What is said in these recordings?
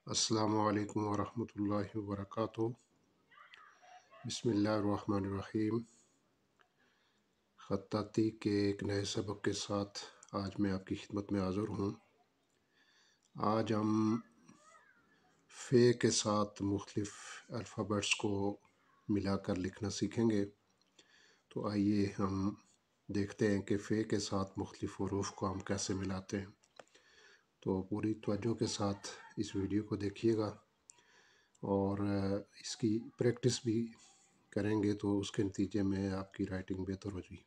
अस्सलामु अलैकुम वरहमतुल्लाहि वबरकातुहू। बिस्मिल्लाहिर्रहमानिर्रहीम। ख़त्ताती के एक नए सबक के साथ आज मैं आपकी खिदमत में हाज़िर हूँ। आज हम फ़े के साथ मुख्तलिफ़ अल्फ़ाबेट्स को मिलाकर लिखना सीखेंगे। तो आइए हम देखते हैं कि फ़े के साथ मुख्तलिफ़ हुरूफ़ को हम कैसे मिलाते हैं। तो पूरी तवज्जो के साथ इस वीडियो को देखिएगा और इसकी प्रैक्टिस भी करेंगे तो उसके नतीजे में आपकी राइटिंग बेहतर हो जाएगी।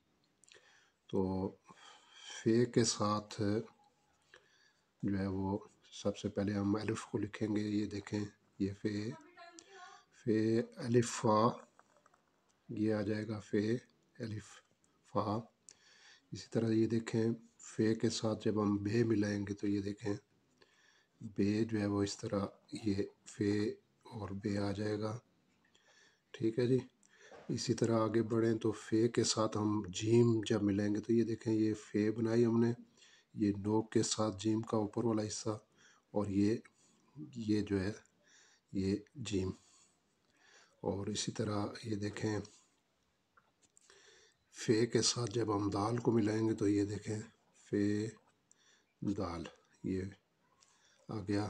तो फ़े के साथ जो है वो सबसे पहले हम अलिफ़ को लिखेंगे। ये देखें, ये फ़े अलिफ़ फ़ा, ये आ जाएगा फ़े अलिफ़ फ़ा। इसी तरह ये देखें, फ़े के साथ जब हम बे मिलाएंगे तो ये देखें, बे जो है वो इस तरह ये फ़े और बे आ जाएगा। ठीक है जी। इसी तरह आगे बढ़ें तो फ़े के साथ हम जीम जब मिलाएंगे तो ये देखें, ये फ़े बनाई हमने, ये नोक के साथ जीम का ऊपर वाला हिस्सा, और ये जो है ये जीम। और इसी तरह ये देखें, फ़े के साथ जब हम दाल को मिलाएंगे तो ये देखें, फ़े दाल, ये आ गया।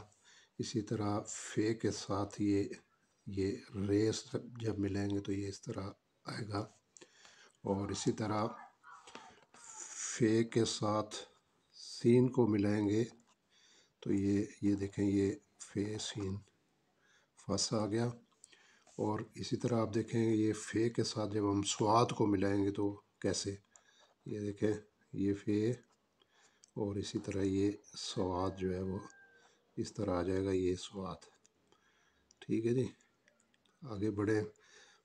इसी तरह फ़े के साथ ये रेस जब मिलाएंगे तो ये इस तरह आएगा। और इसी तरह फ़े के साथ सीन को मिलाएंगे तो ये देखें, ये फ़े सीन फस आ गया। और इसी तरह आप देखें, ये फ़े के साथ जब हम स्वाद को मिलाएंगे तो कैसे, ये देखें, ये फ़े और इसी तरह ये स्वाद जो है वो इस तरह आ जाएगा, ये स्वाद। ठीक है जी। आगे बढ़ें,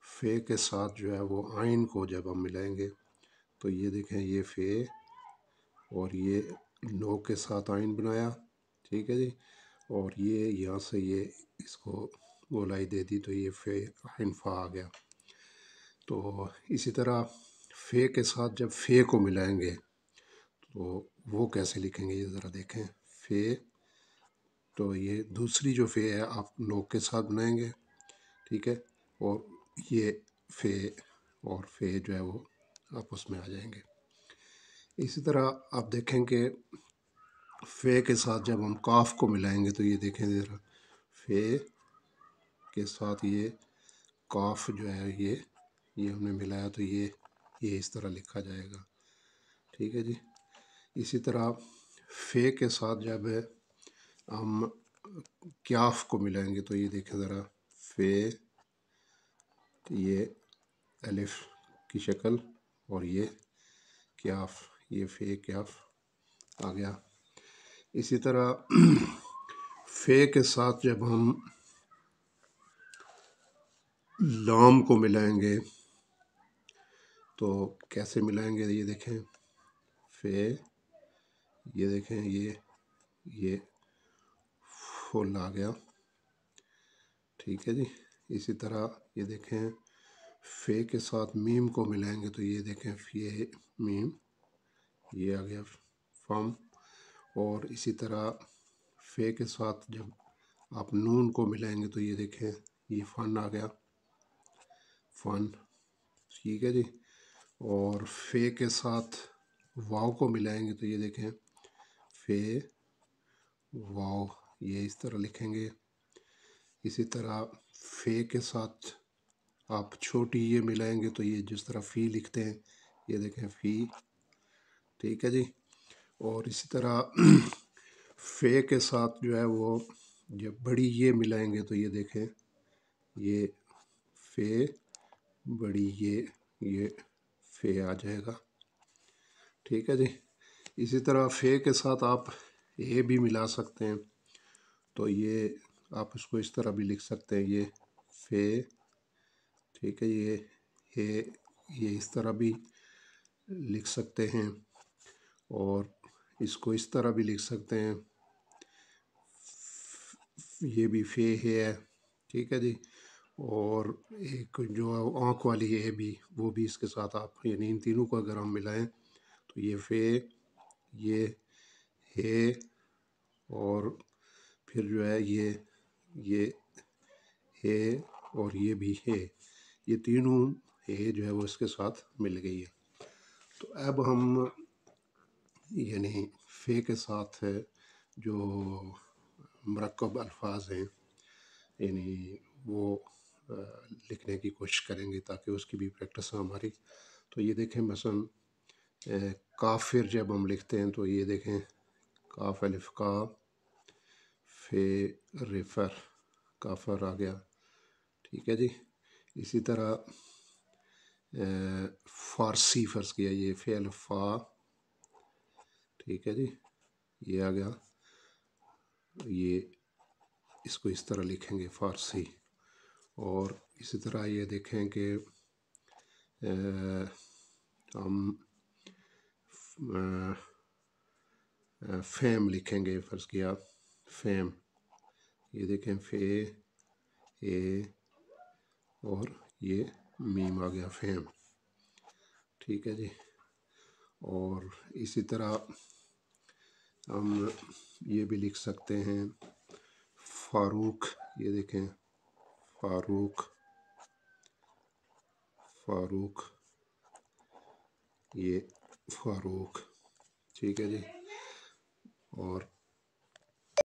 फ़े के साथ जो है वो आइन को जब हम मिलाएंगे तो ये देखें, ये फ़े और ये नो के साथ आइन बनाया। ठीक है जी। और ये यहाँ से ये इसको गोलाई दे दी तो ये फ़े आइन फ़ा आ गया। तो इसी तरह फ़े के साथ जब फ़े को मिलाएंगे तो वो कैसे लिखेंगे, ये ज़रा देखें। फ़े, तो ये दूसरी जो फ़े है आप नोक के साथ बनाएंगे। ठीक है। और ये फ़े और फ़े जो है वो आपस में आ जाएंगे। इसी तरह आप देखें कि फ़े के साथ जब हम काफ को मिलाएंगे तो ये देखें ज़रा, फ़े के साथ ये काफ जो है ये हमने मिलाया तो ये इस तरह लिखा जाएगा। ठीक है जी। इसी तरह फ़े के साथ जब हम क्याफ को मिलाएंगे तो ये देखें ज़रा, फ़े, ये अलिफ की शक्ल और ये क्याफ, ये फ़े क्याफ आ गया। इसी तरह फ़े के साथ जब हम लाम को मिलाएंगे तो कैसे मिलाएंगे, ये देखें, फ़े, ये देखें, ये फुल आ गया। ठीक है जी। इसी तरह ये देखें, फ़े के साथ मीम को मिलाएंगे तो ये देखें, फ़े मीम, ये आ गया फम। और इसी तरह फ़े के साथ जब आप नून को मिलाएंगे तो ये देखें, ये फ़न आ गया, फ़न। ठीक है जी। और फ़े के साथ वाव को मिलाएंगे तो ये देखें, फ़े वाव, ये इस तरह लिखेंगे। इसी तरह फ़े के साथ आप छोटी ये मिलाएंगे तो ये जिस तरह फ़ी लिखते हैं, ये देखें, फ़ी। ठीक है जी। और इसी तरह फ़े के साथ जो है वो जब बड़ी ये मिलाएंगे तो ये देखें, ये फ़े बड़ी ये फ़े आ जाएगा। ठीक है जी। इसी तरह फ़े के साथ आप ए भी मिला सकते हैं तो ये आप इसको इस तरह भी लिख सकते हैं, ये फ़े। ठीक है, ये इस तरह भी लिख सकते हैं और इसको इस तरह भी लिख सकते हैं, ये भी फ़े है। ठीक है जी। और एक जो आँख वाली है भी, वो भी इसके साथ आप, यानी इन तीनों को अगर हम मिलाएं तो ये फ़े, ये है, और फिर जो है ये یہ ہے اور یہ بھی ہے، یہ تینوں ہے جو ہے وہ اس کے ساتھ مل گئی ہے۔ تو اب ہم یعنی فے کے ساتھ جو مرکب الفاظ ہیں یعنی وہ لکھنے کی کوشش کریں گے تاکہ اس کی بھی پریکٹس ہو ہماری۔ تو یہ دیکھیں مثلا کافر جب ہم لکھتے ہیں تو یہ دیکھیں کاف الف کا فے ریفر، کافر آ گیا، ٹھیک ہے جی۔ اسی طرح فارسی فرض کیا، یہ فعل فا، ٹھیک ہے جی، یہ آ گیا، یہ اس کو اس طرح لکھیں گے فارسی۔ اور اسی طرح یہ دیکھیں کہ ہم فیم لکھیں گے، فرض کیا فیم، یہ دیکھیں فے اے اور یہ میم آ گیا فیم، ٹھیک ہے جی۔ اور اسی طرح ہم یہ بھی لکھ سکتے ہیں فاروق، یہ دیکھیں فاروق، فاروق، یہ فاروق، ٹھیک ہے جی۔ اور